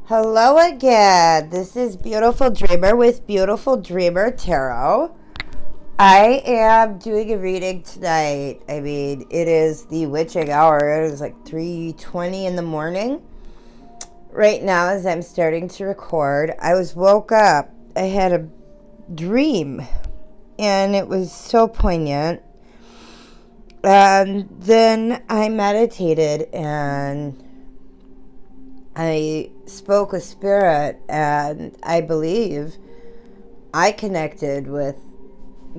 Hello again. This is Beautiful Dreamer with Beautiful Dreamer Tarot. I am doing a reading tonight. It is the witching hour. It is like 3:20 in the morning. Right now, as I'm starting to record, I woke up. I had a dream, and it was so poignant. And then I meditated, and I spoke with spirit, and I believe I connected with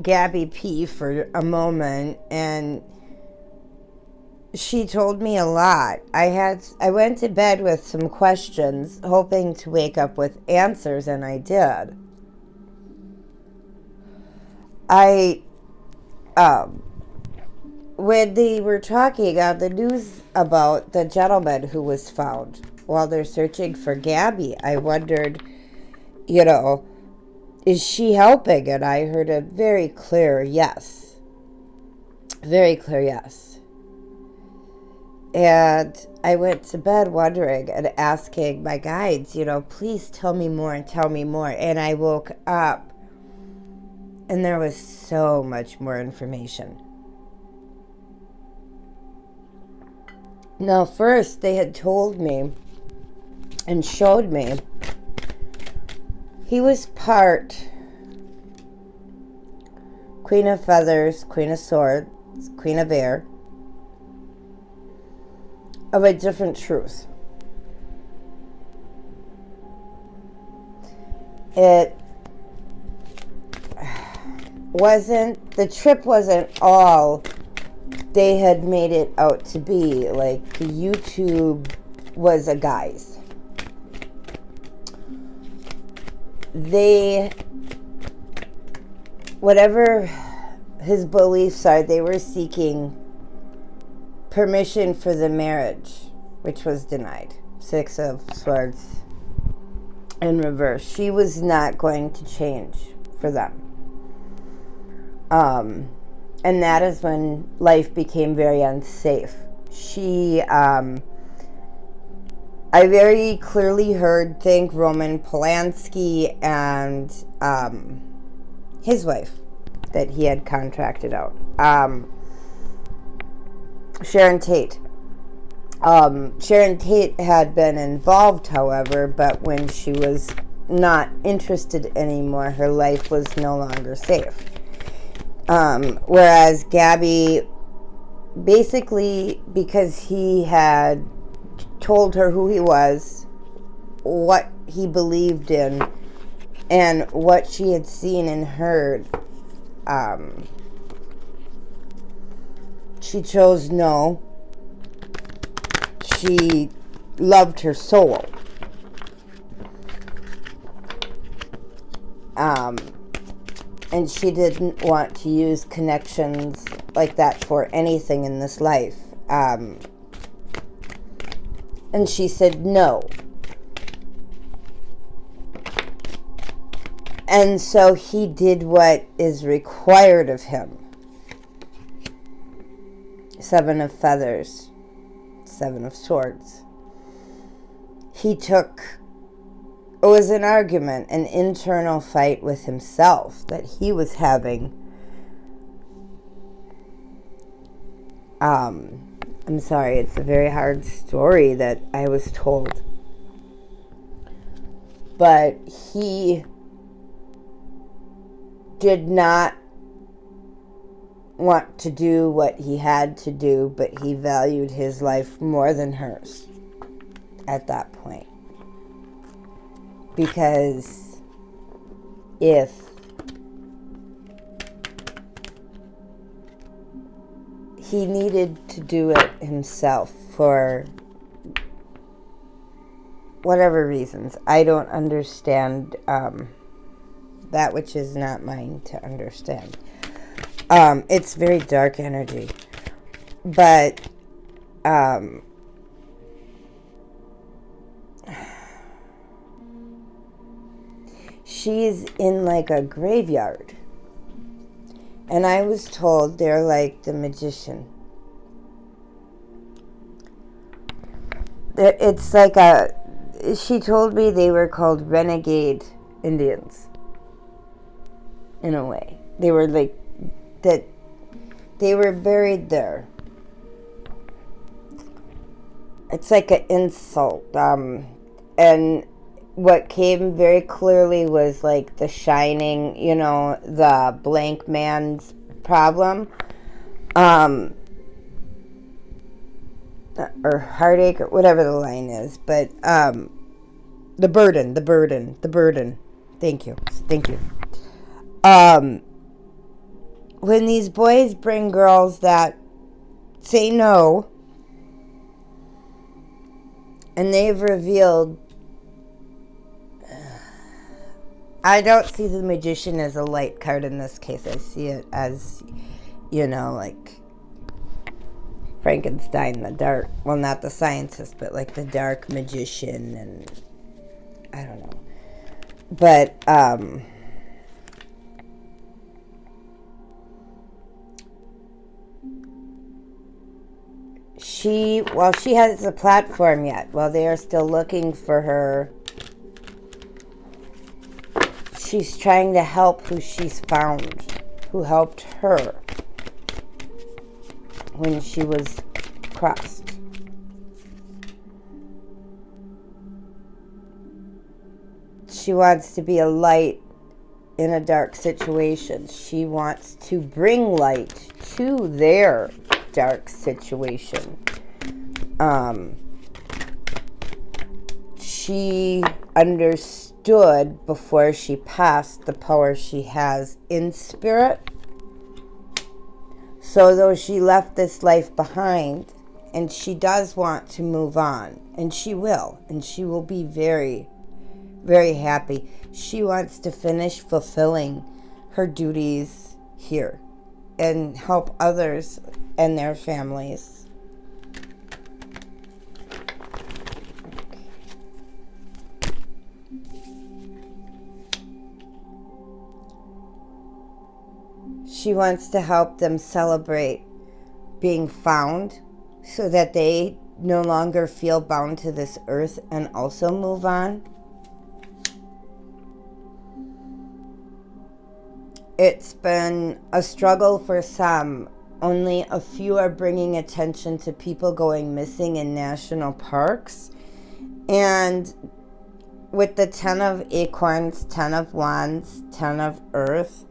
Gabby P for a moment, and she told me a lot. I went to bed with some questions, hoping to wake up with answers, and I did. When they were talking on the news about the gentleman who was found while they're searching for Gabby, I wondered, is she helping? And I heard a very clear yes. Very clear yes. And I went to bed wondering and asking my guides, please tell me more and tell me more. And I woke up and there was so much more information. Now, first, they had told me and showed me he was part Queen of Feathers, Queen of Swords, Queen of Air, of a different truth. The trip wasn't all they had made it out to be. Like, YouTube was a guise. Whatever his beliefs are, they were seeking permission for the marriage, which was denied. 6 of Swords in reverse. She was not going to change for them. And that is when life became very unsafe. I very clearly think Roman Polanski and his wife that he had contracted out. Sharon Tate. Sharon Tate had been involved, however, but when she was not interested anymore, her life was no longer safe. Whereas Gabby, basically, because he had told her who he was, what he believed in, and what she had seen and heard, she chose no. She loved her soul. And she didn't want to use connections like that for anything in this life. And she said no. And so he did what is required of him. 7 of Feathers, 7 of Swords. It was an argument, an internal fight with himself that he was having. I'm sorry, it's a very hard story that I was told. But he did not want to do what he had to do, but he valued his life more than hers at that point. Because if he needed to do it himself for whatever reasons, I don't understand that which is not mine to understand. It's very dark energy. But she's in like a graveyard. And I was told they're like the magician. It's like she told me they were called renegade Indians. In a way. They were like, that they were buried there. It's like an insult. And what came very clearly was like the shining, the blank man's problem. Or heartache, or whatever the line is. But the burden. Thank you. When these boys bring girls that say no, and they've revealed, I don't see the magician as a light card in this case. I see it as, like Frankenstein, the dark, well, not the scientist, but like the dark magician, and I don't know. But, she has a platform yet, while they are still looking for her, she's trying to help who she's found, who helped her when she was crossed. She wants to be a light in a dark situation. She wants to bring light to their dark situation. She understood before she passed the power she has in spirit. So though she left this life behind, and she does want to move on, and she will be very, very happy. She wants to finish fulfilling her duties here and help others and their families. She wants to help them celebrate being found so that they no longer feel bound to this earth and also move on. It's been a struggle for some. Only a few are bringing attention to people going missing in national parks. And with the 10 of acorns, 10 of wands, 10 of earth,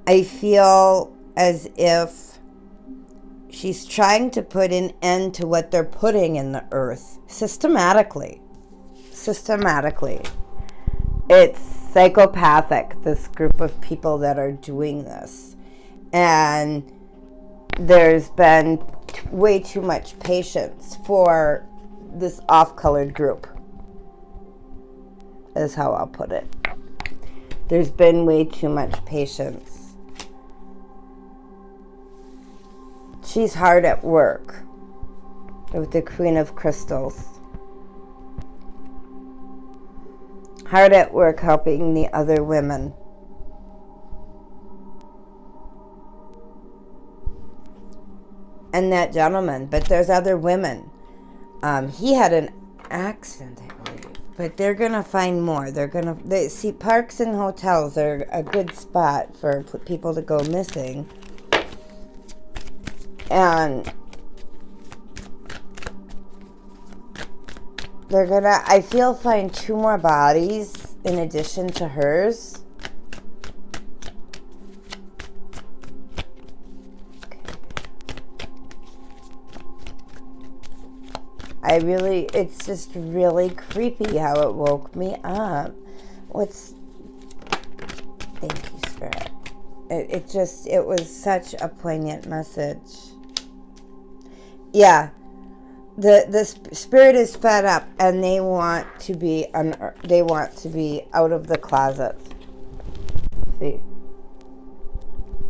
I feel as if she's trying to put an end to what they're putting in the earth systematically. It's psychopathic, this group of people that are doing this. And there's been way too much patience for this off-colored group, is how I'll put it. There's been way too much patience. She's hard at work with the Queen of Crystals. Hard at work helping the other women. And that gentleman, but there's other women. He had an accident, I believe, but they're gonna find more. They see parks and hotels are a good spot for people to go missing. And they're gonna, I feel, find 2 more bodies in addition to hers. It's just really creepy how it woke me up. Thank you, Spirit. It was such a poignant message. Yeah. The spirit is fed up, and they want to be out of the closet. See,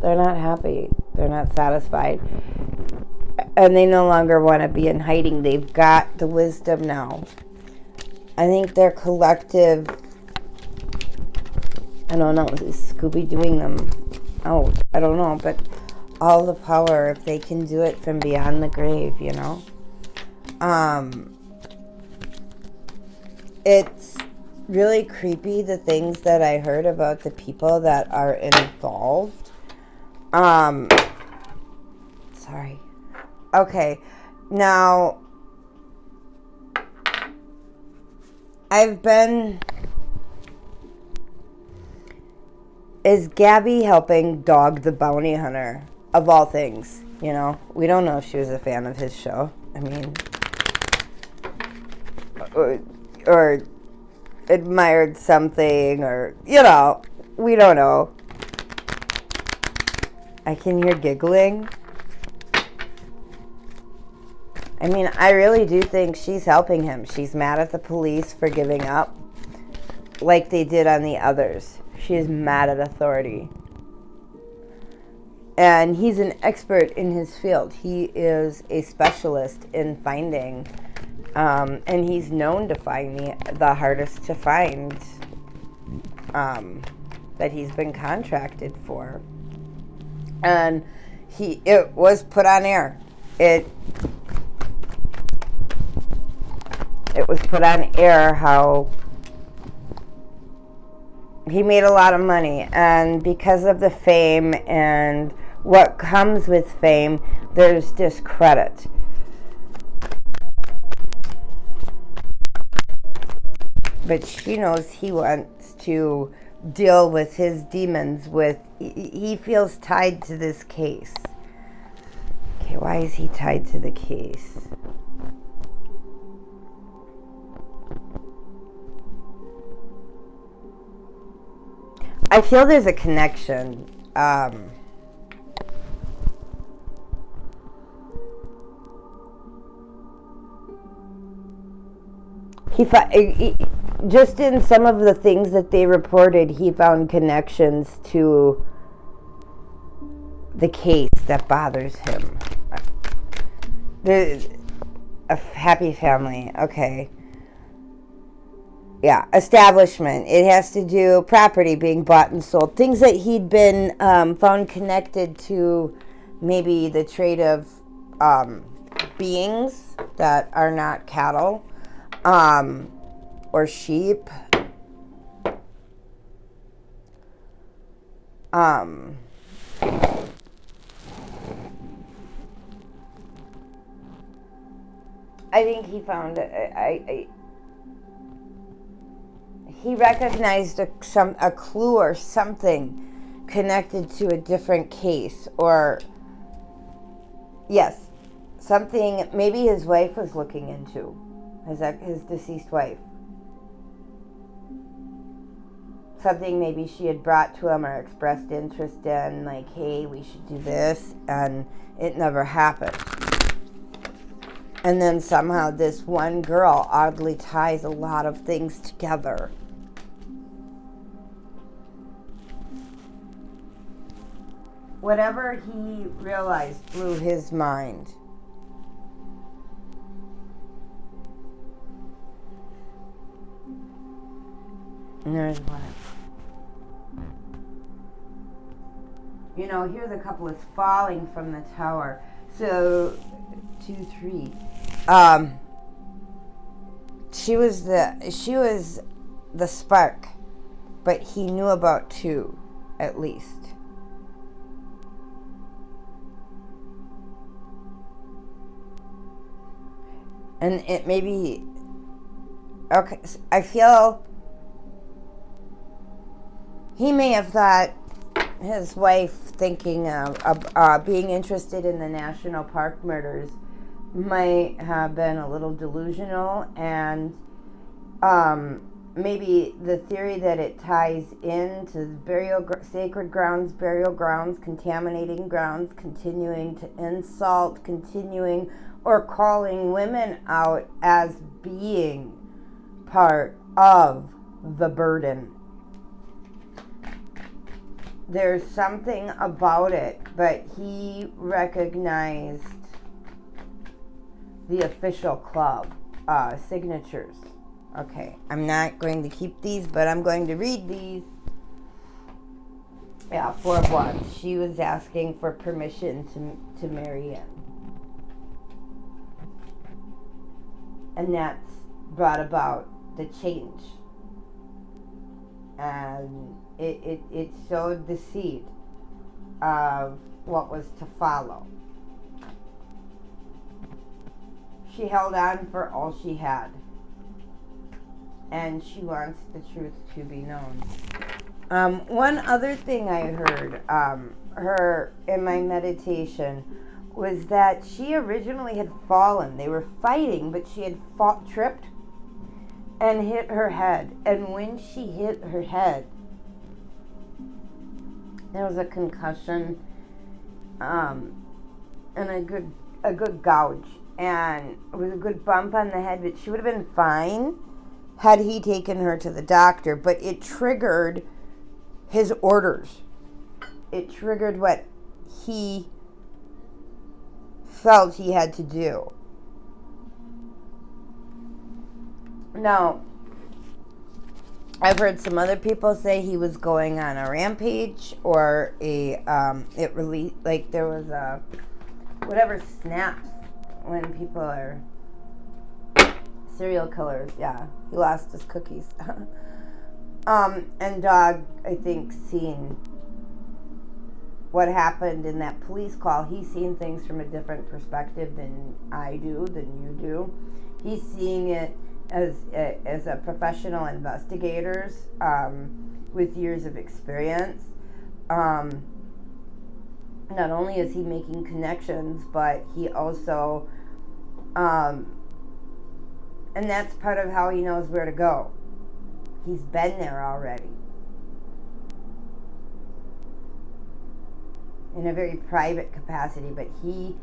they're not happy. They're not satisfied, and they no longer want to be in hiding. They've got the wisdom now. I think their collective, I don't know, is Scooby doing them out. I don't know, but all the power, if they can do it from it's really creepy, the things that I heard about the people that are involved. Sorry. Okay. Now, is Gabby helping Dog the Bounty Hunter? Of all things, you know? We don't know if she was a fan of his show. I mean, or admired something, or, you know, we don't know. I can hear giggling. I mean, I really do think she's helping him. She's mad at the police for giving up, like they did on the others. She is mad at authority. And he's an expert in his field. He is a specialist in finding, and he's known to find the hardest to find that he's been contracted for. And it was put on air. It was put on air how he made a lot of money, and because of the fame and what comes with fame, there's discredit. But she knows he wants to deal with his demons he feels tied to this case. Okay, why is he tied to the case? I feel there's a connection. He just in some of the things that they reported, he found connections to the case that bothers him. A happy family. Okay. Yeah, establishment. It has to do property being bought and sold. Things that he'd been found connected to, maybe the trade of beings that are not cattle or sheep. I think he found he recognized a clue or something connected to a different case, or yes, something maybe his wife was looking into, his deceased wife. Something maybe she had brought to him or expressed interest in, like, hey, we should do this, and it never happened. And then somehow this one girl oddly ties a lot of things together. Whatever he realized blew his mind. And there's one. You know, here the couple is falling from the tower. So, 2, 3. She was the spark, but he knew about 2, at least. And it maybe, okay, I feel he may have thought his wife thinking of being interested in the national park murders might have been a little delusional, and maybe the theory that it ties into sacred grounds, burial grounds, contaminating grounds, continuing to insult, continuing or calling women out as being part of the burden. There's something about it, but he recognized the official club signatures. Okay, I'm not going to keep these, but I'm going to read these. Yeah, 4 of Wands. She was asking for permission to marry in. And that's brought about the change. And it sowed the seed of what was to follow. She held on for all she had. And she wants the truth to be known. One other thing I heard her in my meditation was that she originally had fallen. They were fighting, but she had tripped and hit her head. And when she hit her head, there was a concussion and a good gouge. And it was a good bump on the head, but she would have been fine had he taken her to the doctor. But it triggered his orders. It triggered what he felt he had to do. Now, I've heard some other people say he was going on a rampage, or there was a whatever snaps when people are serial killers. Yeah, he lost his cookies. And Dog, I think, seen what happened in that police call. He's seen things from a different perspective than I do, than you do. He's seeing it as a professional investigator with years of experience. Not only is he making connections, but he also, and that's part of how he knows where to go. He's been there already. In a very private capacity, but he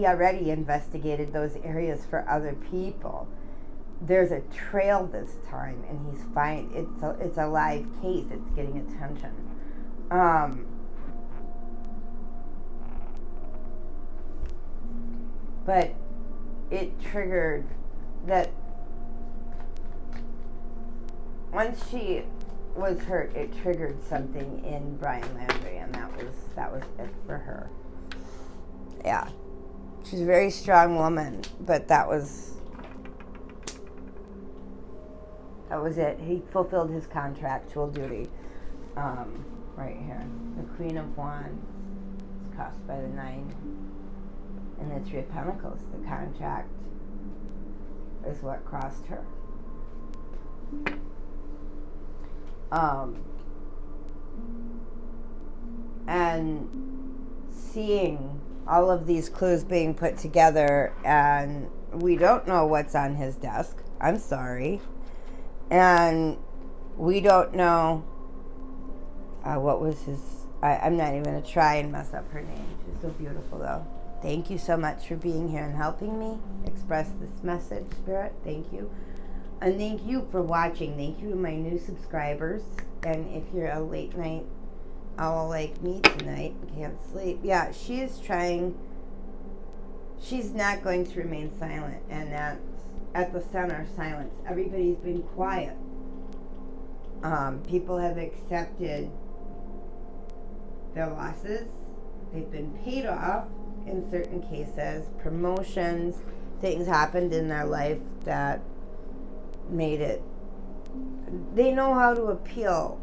already investigated those areas for other people. There's a trail this time, and he's fine. It's a live case. It's getting attention. But it triggered that once she was hurt, it triggered something in Brian Landry, and that was it for her. Yeah. She's a very strong woman, but that was it. He fulfilled his contractual duty. Right here. The Queen of Wands is crossed by the 9 and the 3 of Pentacles. The contract is what crossed her. And seeing all of these clues being put together, and we don't know what's on his desk. I'm sorry. And we don't know what was his... I'm not even going to try and mess up her name. She's so beautiful, though. Thank you so much for being here and helping me express this message, Spirit. Thank you. And thank you for watching. Thank you to my new subscribers. And if you're a late night owl like me tonight, can't sleep. Yeah, she is trying. She's not going to remain silent. And that's at the center, silence. Everybody's been quiet. People have accepted their losses. They've been paid off in certain cases. Promotions. Things happened in their life that made it. They know how to appeal.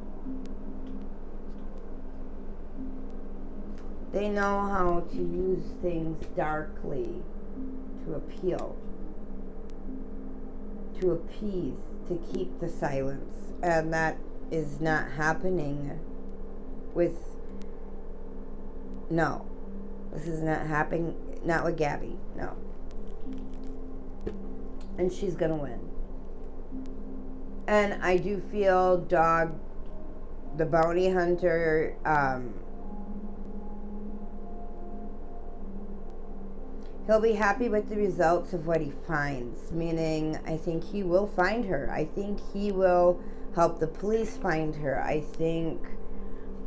They know how to use things darkly to appeal, to appease, to keep the silence. And that is not happening with... No. This is not happening. Not with Gabby. No. And she's going to win. And I do feel Dog, the bounty hunter, he'll be happy with the results of what he finds. Meaning, I think he will find her. I think he will help the police find her. I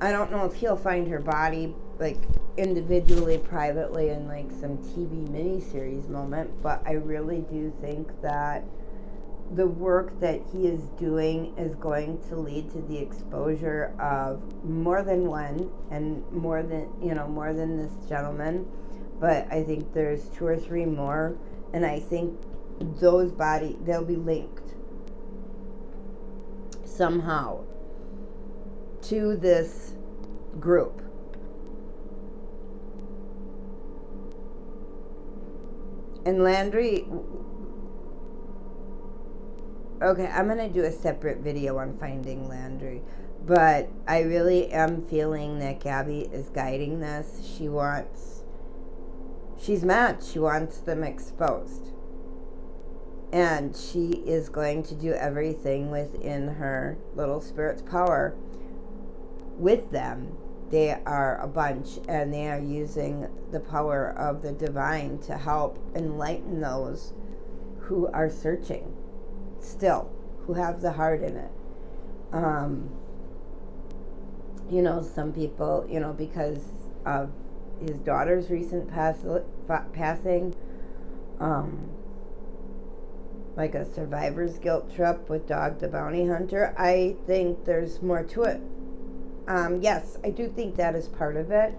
don't know if he'll find her body, like, individually, privately, in, like, some TV miniseries moment. But I really do think that the work that he is doing is going to lead to the exposure of more than one, and more than this gentleman. But I think there's 2 or 3 more, and I think those they'll be linked. somehow to this group. And Landry, okay, I'm going to do a separate video on finding Landry. But I really am feeling that Gabby is guiding this. She's mad. She wants them exposed. And she is going to do everything within her little spirit's power with them. They are a bunch, and they are using the power of the divine to help enlighten those who are searching still, who have the heart in it. Some people, because of his daughter's recent passing, like a survivor's guilt trip with Dog the Bounty Hunter, I think there's more to it. Yes, I do think that is part of it,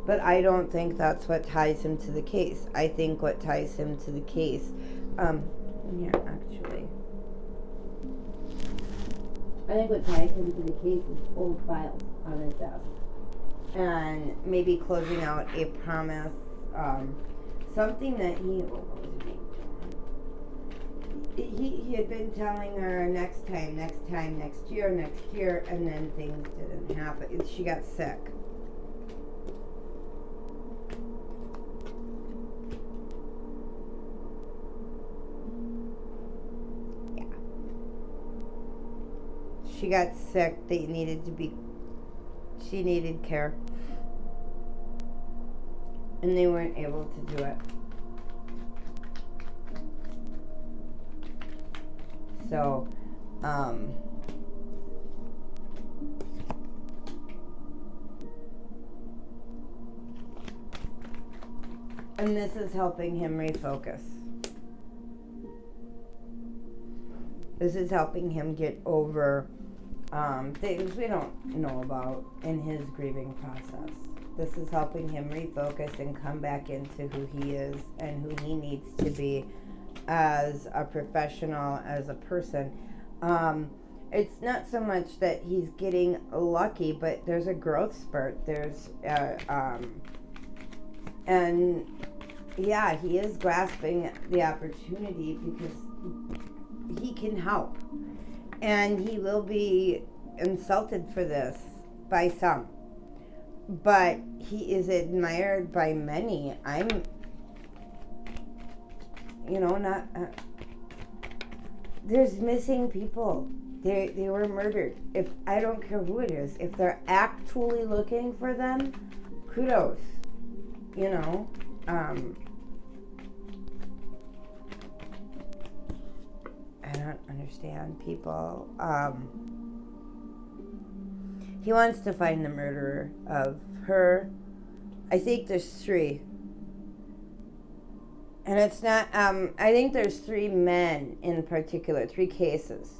but I don't think that's what ties him to the case. I think what ties him to the case, here, actually. I think what ties him to the case is old files on his desk. And maybe closing out a promise, something that what was he had been telling her next time, next year, and then things didn't happen. She got sick. Yeah. She got sick. She needed care. And they weren't able to do it. So, and this is helping him refocus. This is helping him get over things we don't know about in his grieving process. This is helping him refocus and come back into who he is and who he needs to be as a professional, as a person. It's not so much that he's getting lucky, but there's a growth spurt. There's, and yeah, he is grasping the opportunity because he can help. And he will be insulted for this by some. But he is admired by many. There's missing people. They were murdered. If I don't care who it is, if they're actually looking for them, kudos. I don't understand people. He wants to find the murderer of her. I think there's 3. And it's not, I think there's 3 men in particular, 3 cases.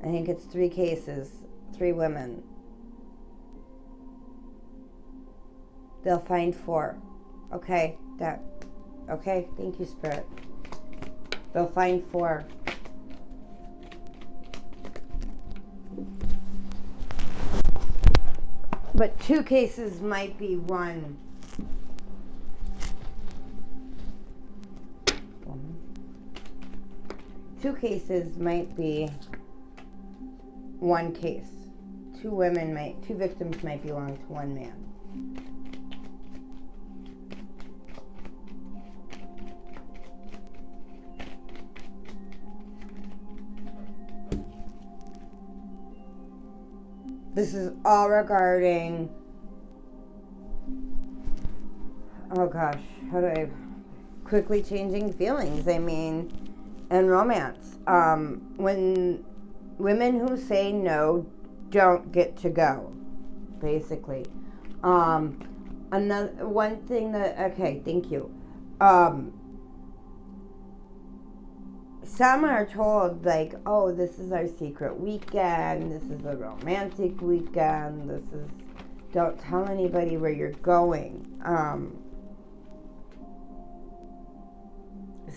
I think it's 3 cases, 3 women. They'll find 4. Okay, okay, thank you, Spirit. They'll find 4. But 2 cases might be one. 2 cases might be one case. 2 victims might belong to one man. This is all regarding, oh gosh, how do I, quickly changing feelings, and romance. When women who say no don't get to go, basically. Another one thing that, okay, thank you. Some are told, like, oh, this is our secret weekend, this is a romantic weekend, don't tell anybody where you're going.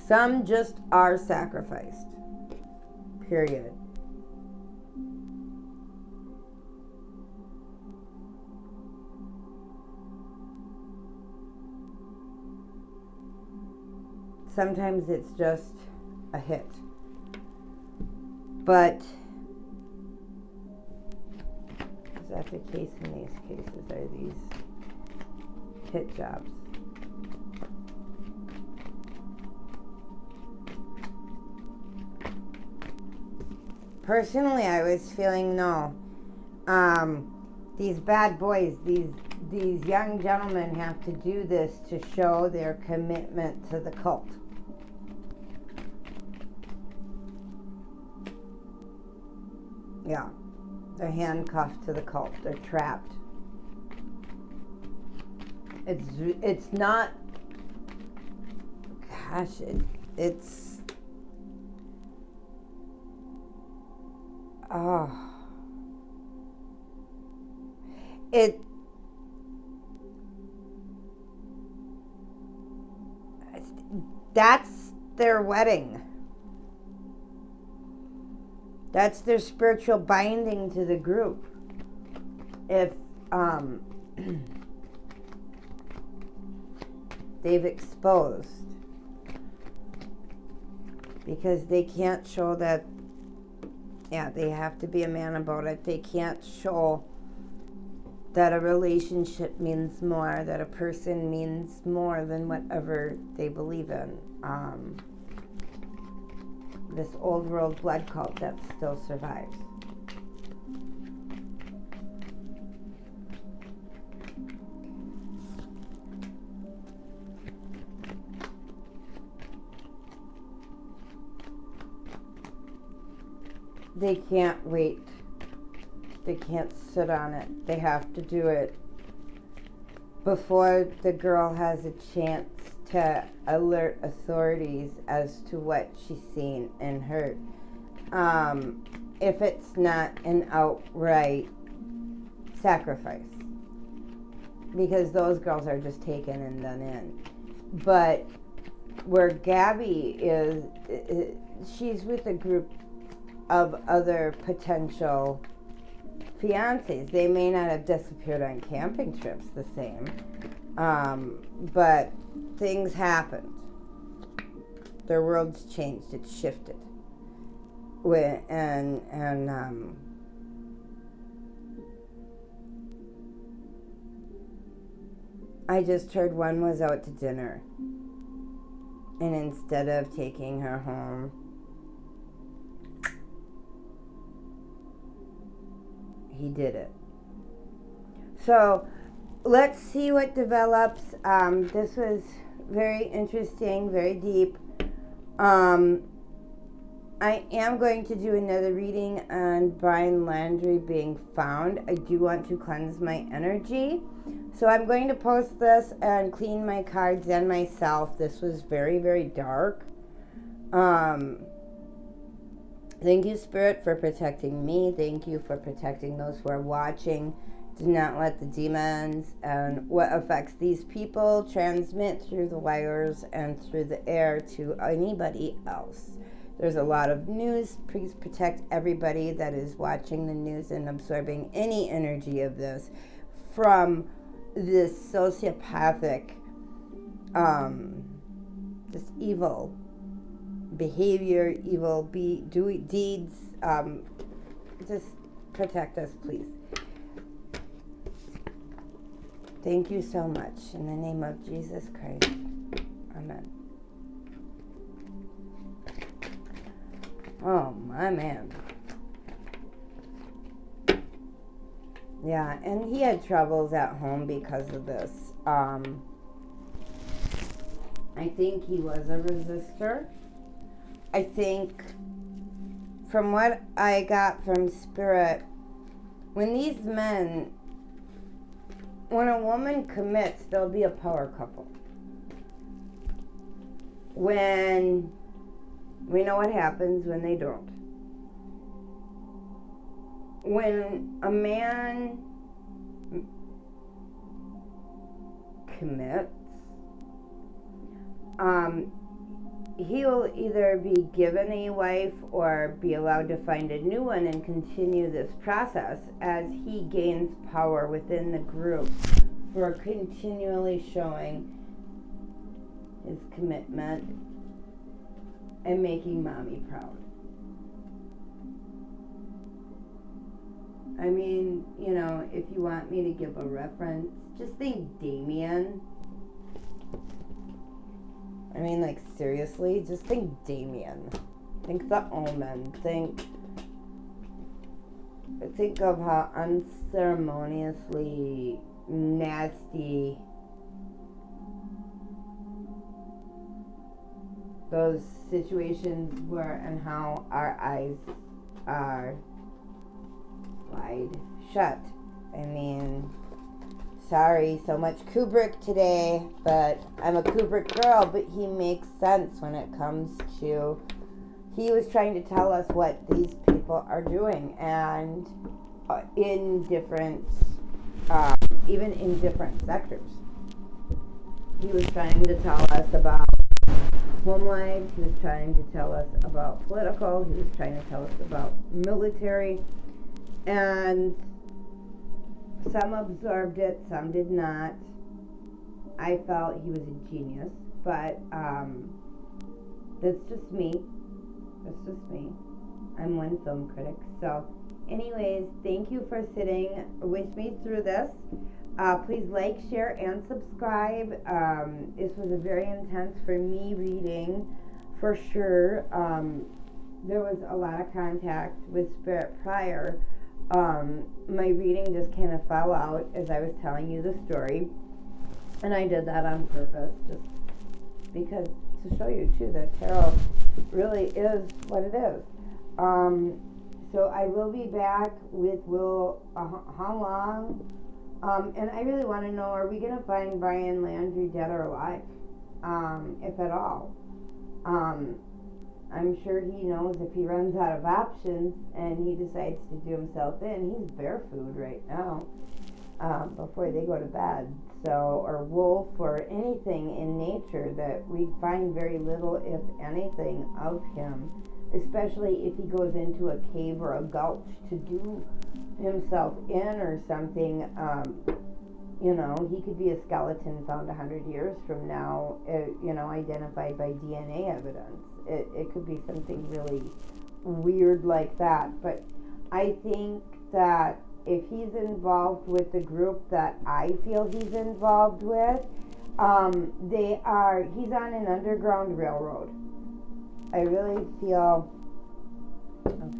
Some just are sacrificed. Period. Sometimes it's just a hit. But is that the case in these cases? Are these hit jobs? Personally, I was feeling no. These bad boys, these young gentlemen have to do this to show their commitment to the cult. Yeah, they're handcuffed to the cult. They're trapped. It's not. Gosh, it's. Oh. That's their wedding. That's their spiritual binding to the group. If they've exposed, because they can't show that, yeah, they have to be a man about it. They can't show that a relationship means more, that a person means more than whatever they believe in. This old world blood cult that still survives. They can't wait. They can't sit on it. They have to do it before the girl has a chance to alert authorities as to what she's seen and heard. If it's not an outright sacrifice, because those girls are just taken and done in. But where Gabby is, she's with a group of other potential fiancés. They may not have disappeared on camping trips the same, but things happened. Their world's changed. It's shifted. I just heard one was out to dinner, and instead of taking her home, he did it. So let's see what develops. This was very interesting, very deep. I am going to do another reading on Brian Landry being found. I do want to cleanse my energy. So I'm going to post this and clean my cards and myself. This was very, very dark. Thank you, Spirit, for protecting me. Thank you for protecting those who are watching. Do not let the demons and what affects these people transmit through the wires and through the air to anybody else. There's a lot of news. Please protect everybody that is watching the news and absorbing any energy of this from this sociopathic, this evil behavior, evil deeds. Just protect us, please. Thank you so much. In the name of Jesus Christ. Amen. Oh, my man. Yeah, and he had troubles at home because of this. I think he was a resistor. I think, from what I got from Spirit, when a woman commits, there'll be a power couple. When we know what happens when they don't. When a man commits, he will either be given a wife or be allowed to find a new one and continue this process as he gains power within the group for continually showing his commitment and making mommy proud. I mean, you know, if you want me to give a reference, just think Damien. I mean, like, seriously, just think Damien. Think The Omen. Think of how unceremoniously nasty those situations were and how our eyes are wide shut. I mean, sorry, so much Kubrick today, but I'm a Kubrick girl, but he makes sense when it comes to, he was trying to tell us what these people are doing, and in different, even in different sectors. He was trying to tell us about home life, he was trying to tell us about political, he was trying to tell us about military, and some absorbed it, some did not. I felt he was a genius, but that's just me. That's just me. I'm one film critic. So, anyways, thank you for sitting with me through this. Please like, share, and subscribe. This was a very intense for me reading, for sure. There was a lot of contact with Spirit prior. My reading just kind of fell out as I was telling you the story, and I did that on purpose, just because to show you too that tarot really is what it is. So I will be back with how long, and I really want to know, are we going to find Brian Landry dead or alive, if at all? I'm sure he knows if he runs out of options and he decides to do himself in, he's bear food right now, before they go to bed. So, or wolf, or anything in nature that we find very little, if anything, of him, especially if he goes into a cave or a gulch to do himself in or something. You know, he could be a skeleton found 100 years from now, you know, identified by DNA evidence. It could be something really weird like that. But I think that if he's involved with the group that I feel he's involved with, he's on an underground railroad. I really feel, okay.